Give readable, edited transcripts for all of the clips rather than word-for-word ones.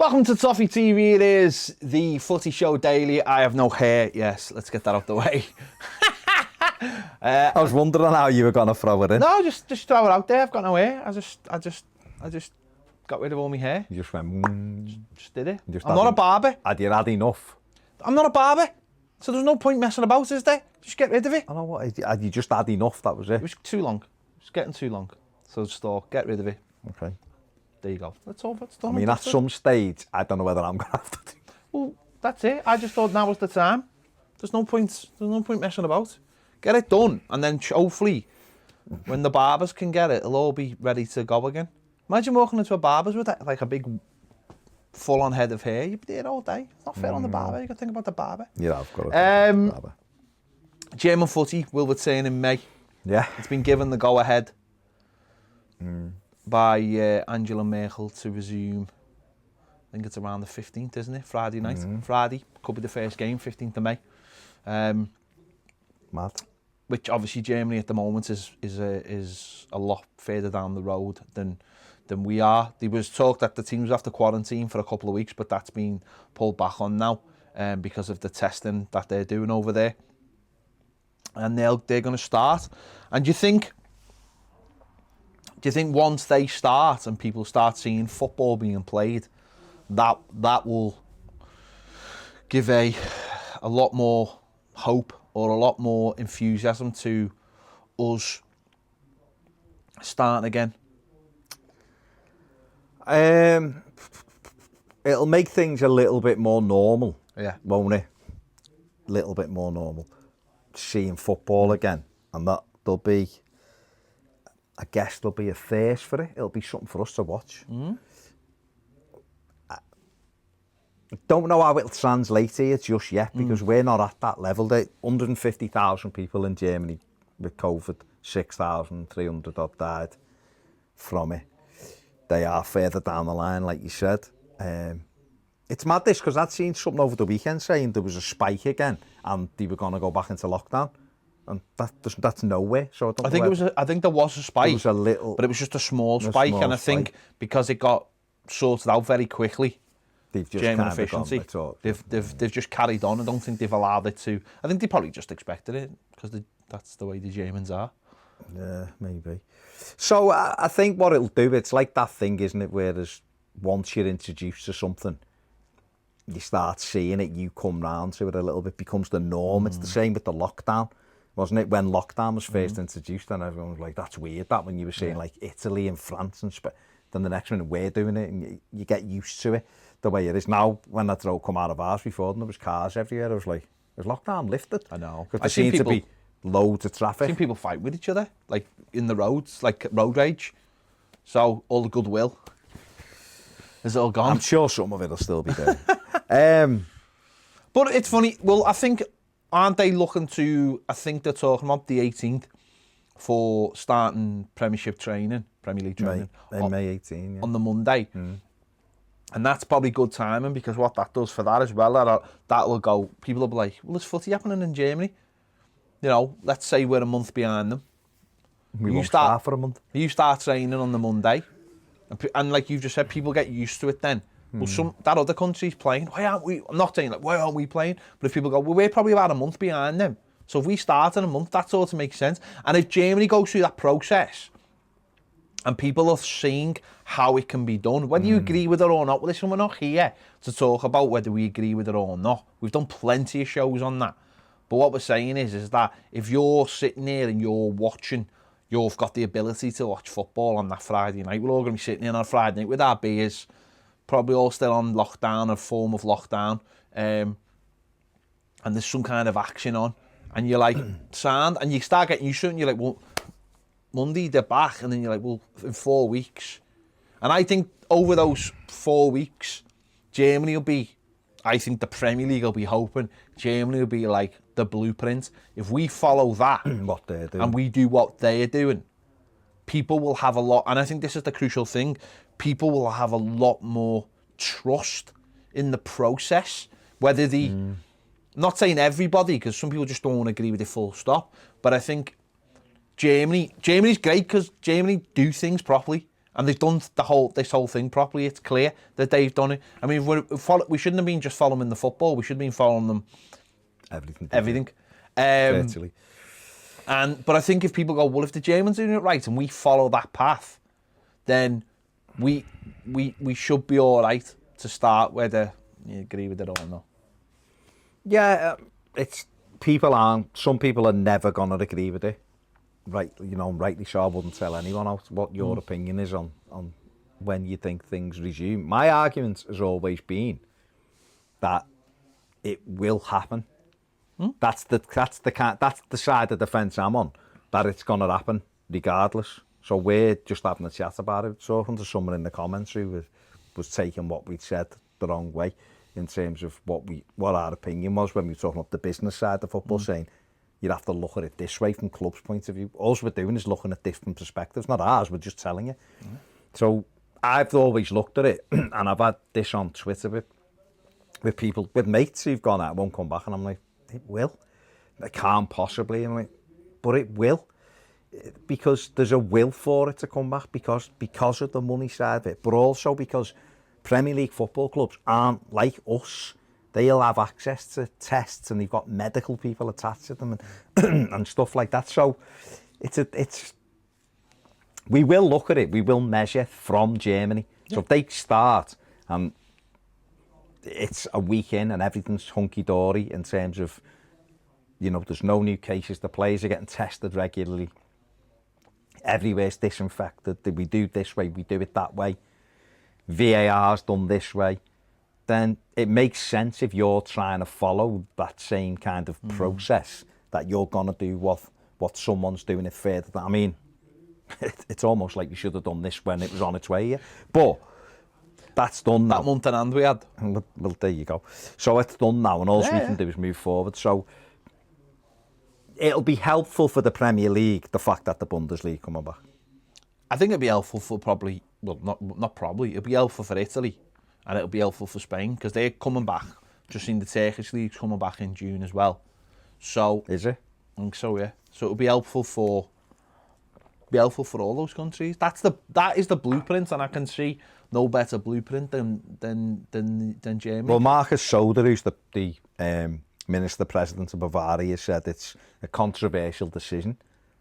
Welcome to Toffee TV. It is the Footy Show Daily. I have no hair. Yes, let's get that out the way. I was wondering how you were going to throw it in. No, just throw it out there. I've got no hair. I just got rid of all my hair. You just went... Just did it. I'm not a barber. Had you had enough? I'm not a barber. So there's no point messing about, is there? Just get rid of it. I know what. Had you just had enough, that was it? It was too long. It was getting too long. So just thought, get rid of it. Okay. There you go. That's all. That's done. I mean, at some stage, I don't know whether I'm going to have to do. Well, that's it. I just thought now was the time. There's no point messing about. Get it done, and then hopefully, when the barbers can get it, it'll all be ready to go again. Imagine walking into a barber's with that, like a big, full-on head of hair. You'd be there all day. It's not fair on the barber. You got to think about the barber. Yeah, I've got to think about the barber. German footy will return in May. Yeah. It's been given the go-ahead by Angela Merkel to resume. I think it's around the 15th, isn't it? Friday night. Friday could be the first game, 15th of May. Mad. Which obviously Germany at the moment is a lot further down the road than we are. There was talk that the teams would have to quarantine for a couple of weeks, but that's been pulled back on now because of the testing that they're doing over there. And they're going to start. And do you think once they start and people start seeing football being played, that will give a lot more hope or a lot more enthusiasm to us starting again? It'll make things a little bit more normal, won't it? A little bit more normal. Seeing football again, and that there'll be, I guess there'll be a thirst for it. It'll be something for us to watch. I don't know how it'll translate here just yet because we're not at that level. There 150,000 people in Germany with COVID, 6,300 odd died from it. They are further down the line, like you said. It's mad this because I'd seen something over the weekend saying there was a spike again and they were going to go back into lockdown, and that's nowhere. So I think there was a spike. It was a little, but it was just a small spike, and I think because it got sorted out very quickly, they've just German efficiency, they've just carried on. I don't think they've allowed it to. I think they probably just expected it because that's the way the Germans are. Yeah, maybe. So I think what it'll do, it's like that thing, isn't it, where there's once you're introduced to something, you start seeing it, you come round to it a little bit, becomes the norm. It's the same with the lockdown, wasn't it? When lockdown was first introduced, and everyone was like, that's weird, that when you were seeing like Italy and France and then the next minute we're doing it, and you get used to it the way it is. Now, when I come out of ours before, and there was cars everywhere, I was like, is lockdown lifted? I know. Because there seemed to be loads of traffic. I've seen people fight with each other, like in the roads, like road rage. So all the goodwill is all gone. I'm sure some of it will still be there. But it's funny. Well, I think, aren't they looking to? I think they're talking about the 18th for starting Premiership training, Premier League training, May 18 on the Monday. And that's probably good timing because what that does for that as well, that will go. People will be like, "Well, there's footy happening in Germany." You know, let's say we're a month behind them. We won't start for a month. You start training on the Monday, and like you've just said, people get used to it then. Well, that other country's playing. Why aren't we? I'm not saying like, why aren't we playing? But if people go, well, we're probably about a month behind them. So if we start in a month, that sort of makes sense. And if Germany goes through that process, and people are seeing how it can be done, whether you agree with it or not, well, listen, we're not here to talk about whether we agree with it or not. We've done plenty of shows on that. But what we're saying is that if you're sitting there and you're watching, you've got the ability to watch football on that Friday night. We're all going to be sitting in on Friday night with our beers, probably all still on lockdown, a form of lockdown, and there's some kind of action on, and you're like, sound, and you start getting used to it, and you're like, well, Monday they're back, and then you're like, well, in 4 weeks. And I think over those 4 weeks, Germany will be, I think the Premier League will be hoping Germany will be like the blueprint. If we follow that, what they're doing, and we do what they're doing, people will have a lot, and I think this is the crucial thing, people will have a lot more trust in the process, whether the, not saying everybody, because some people just don't agree with it full stop, but I think Germany's great because Germany do things properly, And they've done this whole thing properly. It's clear that they've done it. I mean, we shouldn't have been just following the football. We should have been following them. Everything. Virtually. But I think if people go, well, if the Germans are doing it right and we follow that path, then we should be all right to start, whether you agree with it or not. Yeah, some people are never going to agree with it. Right, rightly so. I wouldn't tell anyone else what your opinion is on when you think things resume. My argument has always been that it will happen. That's the side of the fence I'm on, that it's going to happen regardless. So we're just having a chat about it, talking to someone in the comments who was taking what we'd said the wrong way in terms of what our opinion was when we were talking about the business side of football, saying you'd have to look at it this way from club's point of view. All we're doing is looking at different perspectives, not ours, we're just telling you. So I've always looked at it, and I've had this on Twitter with people, with mates who've gone out, won't come back, and I'm like, it will. It can't possibly. I'm like, but it will. Because there's a will for it to come back, because of the money side of it, but also because Premier League football clubs aren't like us. They'll have access to tests, and they've got medical people attached to them and stuff like that. So we will look at it, we will measure from Germany. Yeah. So if they start and it's a weekend and everything's hunky-dory in terms of, there's no new cases, the players are getting tested regularly, everywhere's disinfected, we do this way, we do it that way, VAR's done this way, then it makes sense if you're trying to follow that same kind of process that you're going to do what someone's doing it further. I mean, it's almost like you should have done this when it was on its way here. But that's done now. That month and hand we had. Well, there you go. So it's done now, and all we can do is move forward. So it'll be helpful for the Premier League, the fact that the Bundesliga coming back. I think it'll be helpful for not probably, it'll be helpful for Italy, and it'll be helpful for Spain, because they're coming back. Just seen the Turkish league's coming back in June as well. So is it? I think so, yeah. So it'll be helpful for all those countries. That is the blueprint, and I can see no better blueprint than Germany. Well, Marcus Söder, who's the Minister President of Bavaria, said it's a controversial decision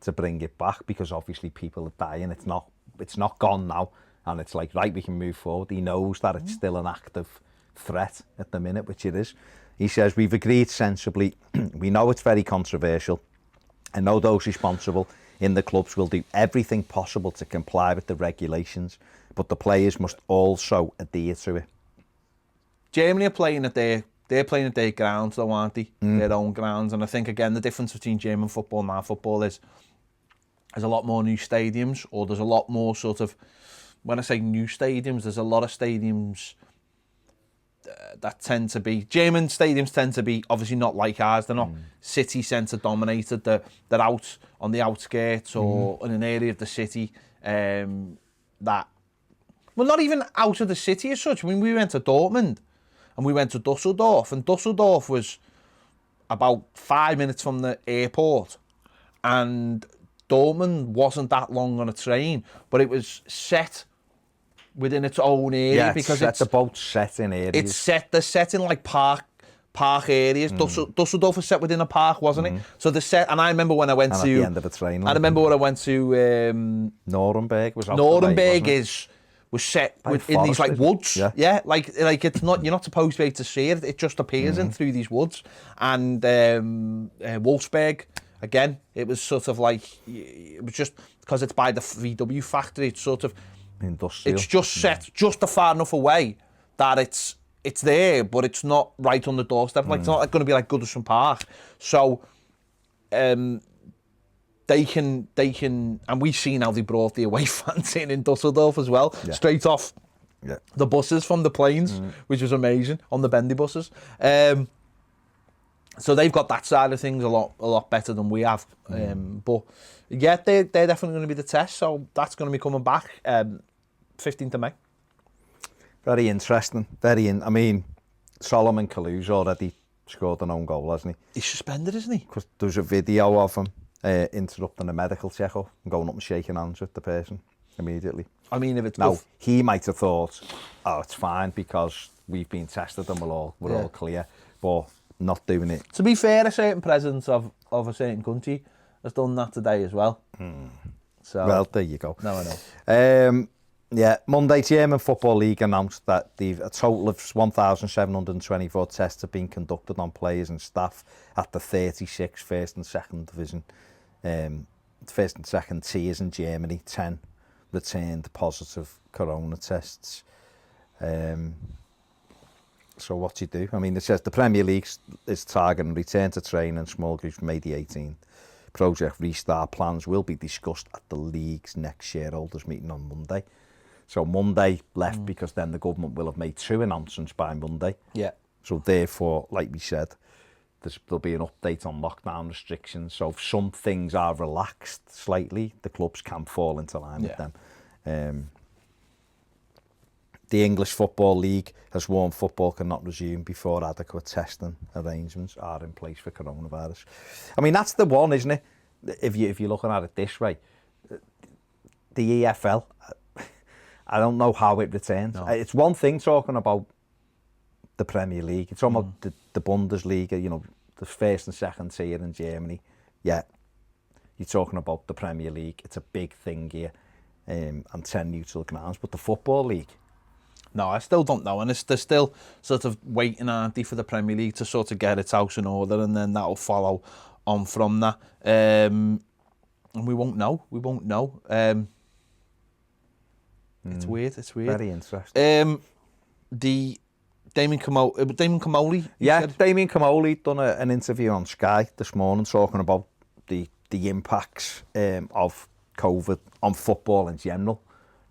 to bring it back, because obviously people are dying. It's not gone now, and it's like, right, we can move forward. He knows that it's still an active threat at the minute, which it is. He says, we've agreed sensibly. We know it's very controversial. I know those responsible in the clubs will do everything possible to comply with the regulations, but the players must also adhere to it. Germany are playing at they're playing at their grounds, though, aren't they? Their own grounds. And I think, again, the difference between German football and our football is there's a lot more new stadiums, or there's a lot more sort of, when I say new stadiums, there's a lot of stadiums that tend to be, German stadiums tend to be obviously not like ours. They're not city centre dominated. They're out on the outskirts or in an area of the city that, well, not even out of the city as such. I mean, we went to Dortmund and we went to Dusseldorf, and Dusseldorf was about 5 minutes from the airport, and Dortmund wasn't that long on a train, but it was set within its own area, because it's both set in areas. They're set in like park areas. Dusseldorf was set within a park, wasn't it? So the set, and I remember when I went at to the end of the train. I remember when I went to Nuremberg. Was set in these like woods. Yeah, like it's not, you're not supposed to be able to see it. It just appears in through these woods. And Wolfsburg, again, it was sort of like, it was just because it's by the VW factory. It's sort of industrial. It's just set just far enough away that it's there, but it's not right on the doorstep. Like it's not going to be like Goodison Park. So they can, and we've seen how they brought the away fans in Dusseldorf as well, straight off the buses from the planes, which was amazing, on the bendy buses. So they've got that side of things a lot better than we have. But yeah, they're definitely going to be the test. So that's going to be coming back 15th of May. Very interesting. I mean, Solomon Kalou's already scored an own goal, hasn't he? He's suspended, isn't he? Because there's a video of him interrupting a medical check-up and going up and shaking hands with the person immediately. I mean, if it's Now, good, he might have thought, oh, it's fine because we've been tested and we're all clear, but not doing it. to be fair, a certain president of a certain country has done that today as well. So, Well, there you go. no, I know. Yeah, Monday, German Football League announced that a total of 1,724 tests have been conducted on players and staff at the 36 first and second division, first and second tiers in Germany. 10 returned positive corona tests. So what do you do? I mean, it says the Premier League is targeting return to training small groups from May the 18th. Project restart plans will be discussed at the league's next shareholders meeting on Monday. So Monday left because then the government will have made 2 announcements by Monday. Yeah. So therefore, like we said, there'll be an update on lockdown restrictions. So if some things are relaxed slightly, the clubs can fall into line with them. The English Football League has warned football cannot resume before adequate testing arrangements are in place for coronavirus. I mean, that's the one, isn't it? If you're looking at it this way, the EFL, I don't know how it returns. No. It's one thing talking about the Premier League. It's talking about the Bundesliga, you know, the first and second tier in Germany. Yeah, you're talking about the Premier League. It's a big thing here, and 10 neutral grounds. But the Football League, No, I still don't know, and they're still sort of waiting, aren't they, for the Premier League to sort of get its house in order, and then that'll follow on from that. And we won't know. We won't know. It's weird. It's weird. very interesting. The Damien Comolli. Yeah, Damien Comolli done an interview on Sky this morning talking about the impacts of COVID on football in general,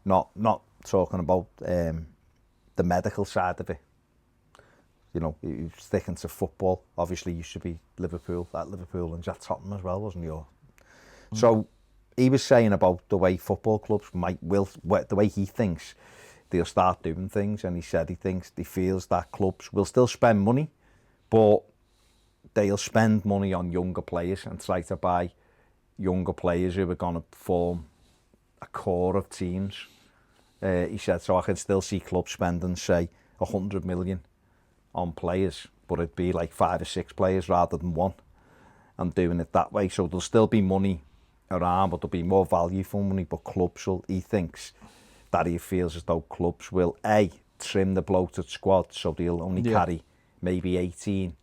not talking about the medical side of it. You know, he was sticking to football. Obviously, you should be Liverpool and Jack Tottenham as well, wasn't you? So he was saying about the way football clubs the way he thinks they'll start doing things, and he said he feels that clubs will still spend money, but they'll spend money on younger players and try to buy younger players who are going to form a core of teams. He said, so I can still see clubs spending, say, 100 million on players, but it'd be like 5 or 6 players rather than 1, and doing it that way. So there'll still be money around, but there'll be more value for money. But clubs will, he thinks, that he feels as though clubs will, trim the bloated squad, so they'll only carry maybe 18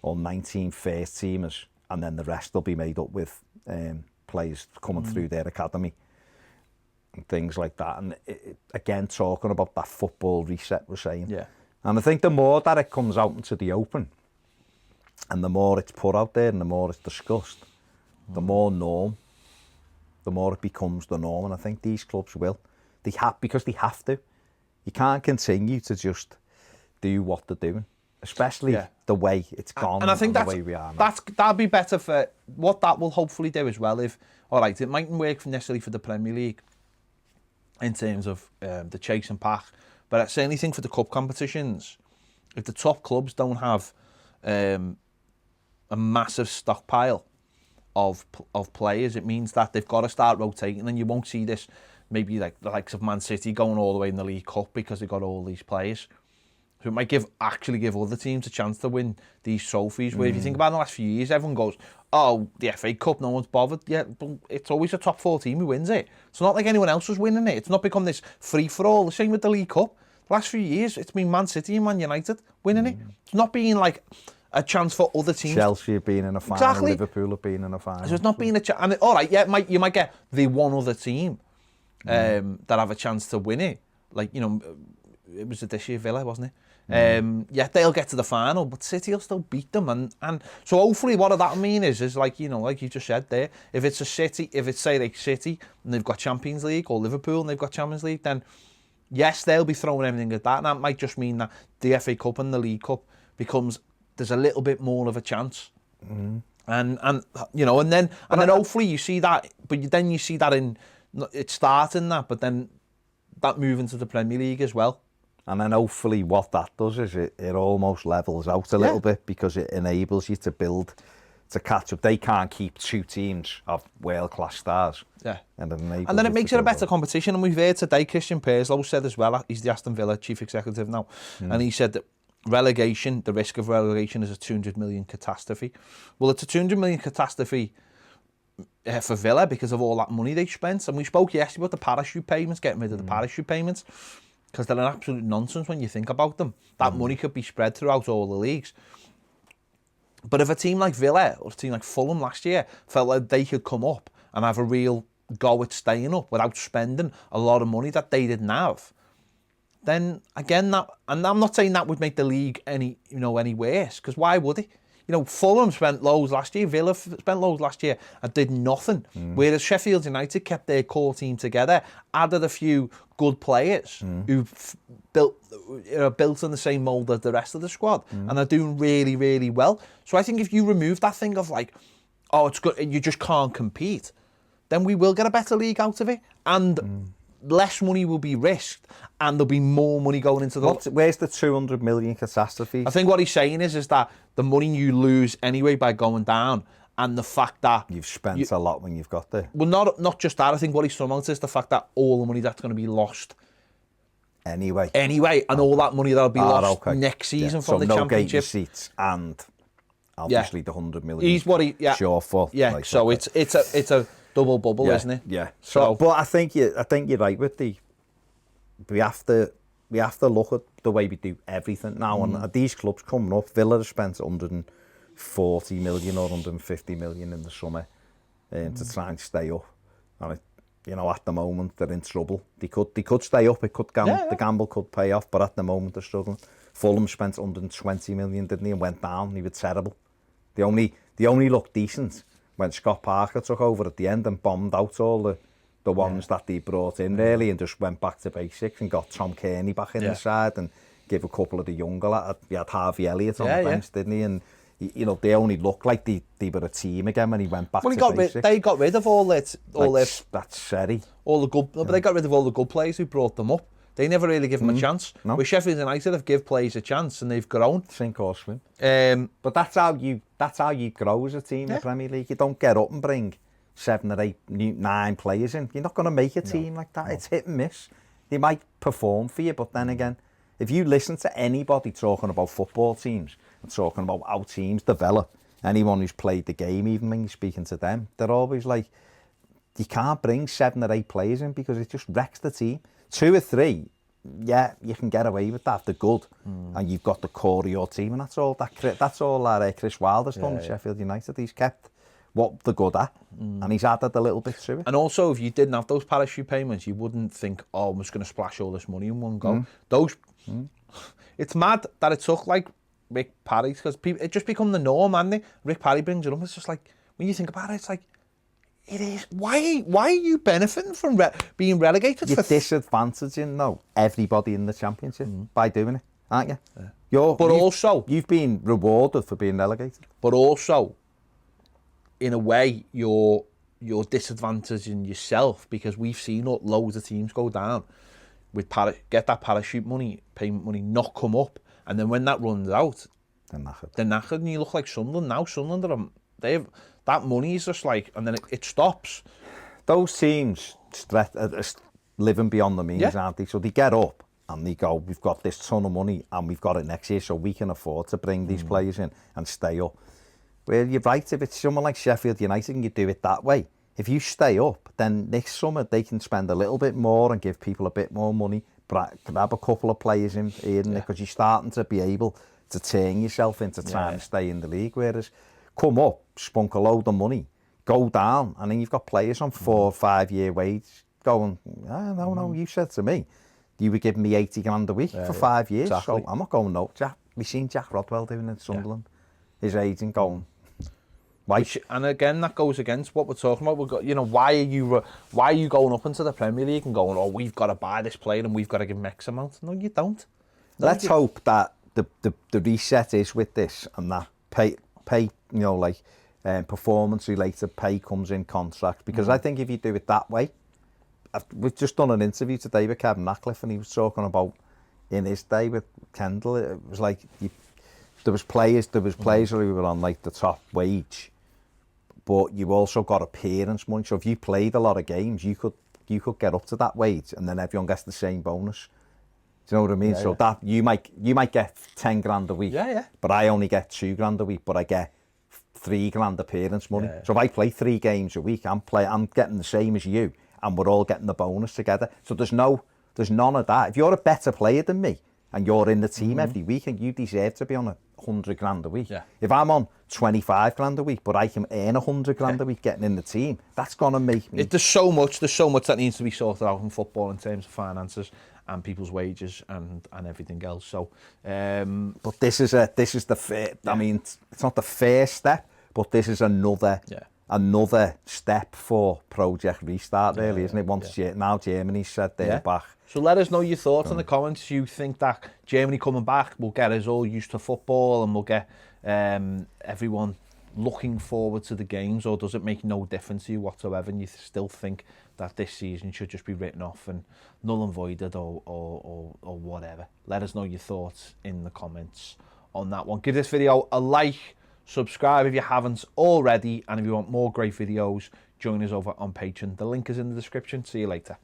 or 19 first teamers, and then the rest will be made up with players coming through their academy and things like that. And again, talking about that football reset, we're saying. Yeah. And I think the more that it comes out into the open, and the more it's put out there, and the more it's discussed, the more norm, the more it becomes the norm. And I think these clubs will. Because they have to. You can't continue to just do what they're doing, especially the way it's gone, and I think the way we are now. That'd be better for what that will hopefully do as well. If it mightn't work necessarily for the Premier League in terms of the chase and pack, but I certainly think for the cup competitions, if the top clubs don't have a massive stockpile of players, it means that they've got to start rotating, and you won't see this. Maybe like the likes of Man City going all the way in the League Cup because they've got all these players. So it might actually give other teams a chance to win these trophies. Where if you think about the last few years, everyone goes, oh, the FA Cup, no one's bothered. Yeah, but it's always a top 4 team who wins it. It's not like anyone else was winning it. It's not become this free-for-all. The same with the League Cup. The last few years, it's been Man City and Man United winning it. It's not being like a chance for other teams. Chelsea have been in a final, exactly. Liverpool have been in a final. So it's not being a chance. And all right, you might get the one other team that have a chance to win it. Like, you know, it was this year Villa, wasn't it? Yeah, they'll get to the final, but City will still beat them. And so hopefully what that mean is like, you know, like you just said there, if it's say like City and they've got Champions League, or Liverpool and they've got Champions League, then yes, they'll be throwing everything at that. And that might just mean that the FA Cup and the League Cup there's a little bit more of a chance. And you know, and then hopefully you see that, but then you see that it's starting that, but then that moving to the Premier League as well. And then hopefully what that does is it almost levels out a little bit, because it enables you to build to catch up. They can't keep two teams of world-class stars. Yeah. And then it makes it a better competition. And we've heard today, Christian Perslow said as well, he's the Aston Villa chief executive now, and he said that relegation, the risk of relegation is a 200 million catastrophe. Well, it's a 200 million catastrophe for Villa because of all that money they spent. And we spoke yesterday about the parachute payments, getting rid of the parachute payments, because they're an absolute nonsense when you think about them. That money could be spread throughout all the leagues. But if a team like Villa or a team like Fulham last year felt like they could come up and have a real go at staying up without spending a lot of money that they didn't have, then again, that, and I'm not saying that would make the league any worse, because why would it? Fulham spent loads last year, Villa spent loads last year and did nothing. Whereas Sheffield United kept their core team together, added a few good players who built in the same mould as the rest of the squad and are doing really, really well. So I think if you remove that thing of like, oh, it's good, you just can't compete, then we will get a better league out of it, and less money will be risked, and there'll be more money going into the... Where's the 200 million catastrophe? I think what he's saying is that the money you lose anyway by going down, and the fact that... You've spent a lot when you've got there. Well, not just that. I think what he's talking about is the fact that all the money that's going to be lost... Anyway, and all that money that'll be lost next season from the Championship. So no gate receipts and obviously the 100 million He's what he... Yeah. Shortfall. Yeah, like, so okay. it's a double bubble, isn't it? Yeah. So, but I think you're right with we have to look at the way we do everything now. And these clubs coming up, Villa have spent 140 million or 150 million in the summer to try and stay up. And at the moment they're in trouble. They could stay up. The gamble could pay off, but at the moment they're struggling. Fulham spent 120 million, didn't he, and went down. He was terrible. They only looked decent when Scott Parker took over at the end and bombed out all the ones that they brought in, really, and just went back to basics and got Tom Kearney back in the side and gave a couple of the younger lads. He had Harvey Elliott on the bench, didn't he? And they only looked like they were a team again when he went back to basics. They got rid of all that. That's Sherry. All the good, but they got rid of all the good players who brought them up. They never really give them a chance. No. Where Sheffield United have give players a chance and they've grown. Sink or swim. But that's how you grow as a team in the Premier League. You don't get up and bring 7 or 8, 9 players in. You're not going to make a team like that. It's hit and miss. They might perform for you, but then again, if you listen to anybody talking about football teams and talking about how teams develop, anyone who's played the game, even when you're speaking to them, they're always like, you can't bring 7 or 8 players in because it just wrecks the team. 2 or 3, yeah, you can get away with that. They're good, and you've got the core of your team, and that's all Chris Wilder's done at Sheffield United. He's kept what they're good at, and he's added a little bit to it. And also, if you didn't have those parachute payments, you wouldn't think, oh, I'm just going to splash all this money in one go. It's mad that it took like Rick Parry, because it just become the norm, hasn't it? Rick Parry brings it up. It's just like, when you think about it, it's like, it is. Why are you benefiting from being relegated? You're disadvantaging everybody in the Championship by doing it, aren't you? Yeah. You've been rewarded for being relegated. But also, in a way, you're disadvantaging yourself, because we've seen loads of teams go down with get that parachute money, payment money, not come up, and then when that runs out, they're knackered, and you look like Sunderland now. Sunderland, that money is just like, and then it stops. Those teams are living beyond the means, aren't they? So they get up and they go, we've got this ton of money and we've got it next year, so we can afford to bring these players in and stay up. Well, you're right, if it's someone like Sheffield United and you do it that way, if you stay up, then next summer they can spend a little bit more and give people a bit more money, grab a couple of players in here, because you're starting to be able to turn yourself into trying to stay in the league. Whereas come up, spunk a load of money, go down, and then you've got players on 4 or 5 year wage going, no, you said to me you were giving me 80 grand a week for 5 years, so I'm not going no. We've seen Jack Rodwell doing it in Sunderland. His agent going, why? And again, that goes against what we're talking about. We've got, why are you going up into the Premier League and going, oh, we've got to buy this player and we've got to give him X amount? No, you don't. Let's hope that the reset is with this, and that pay performance related pay comes in contracts, because I think if you do it that way, we've just done an interview today with Kevin Ratcliffe, and he was talking about in his day with Kendall, it was like there was players who were on like the top wage, but you also got appearance money. So if you played a lot of games, you could get up to that wage, and then everyone gets the same bonus. Do you know what I mean? So that you might get 10 grand a week, but I only get 2 grand a week, but I get 3 grand appearance money. So if I play 3 games a week, I'm getting the same as you, and we're all getting the bonus together. So there's none of that. If you're a better player than me and you're in the team every week, and you deserve to be on 100 grand a week. If I'm on 25 grand a week, but I can earn 100 grand a week getting in the team, that's gonna make me. There's so much that needs to be sorted out in football in terms of finances and people's wages and everything else. So, but this is the first. I mean, it's not the first step, but this is another step for Project Restart, really, isn't it? Once now Germany's said they're back. So let us know your thoughts in the comments. You think that Germany coming back will get us all used to football and will get everyone looking forward to the games, or does it make no difference to you whatsoever, and you still think that this season should just be written off and null and voided or whatever? Let us know your thoughts in the comments on that one. Give this video a like, subscribe if you haven't already, and if you want more great videos, join us over on Patreon. The link is in the description. See you later.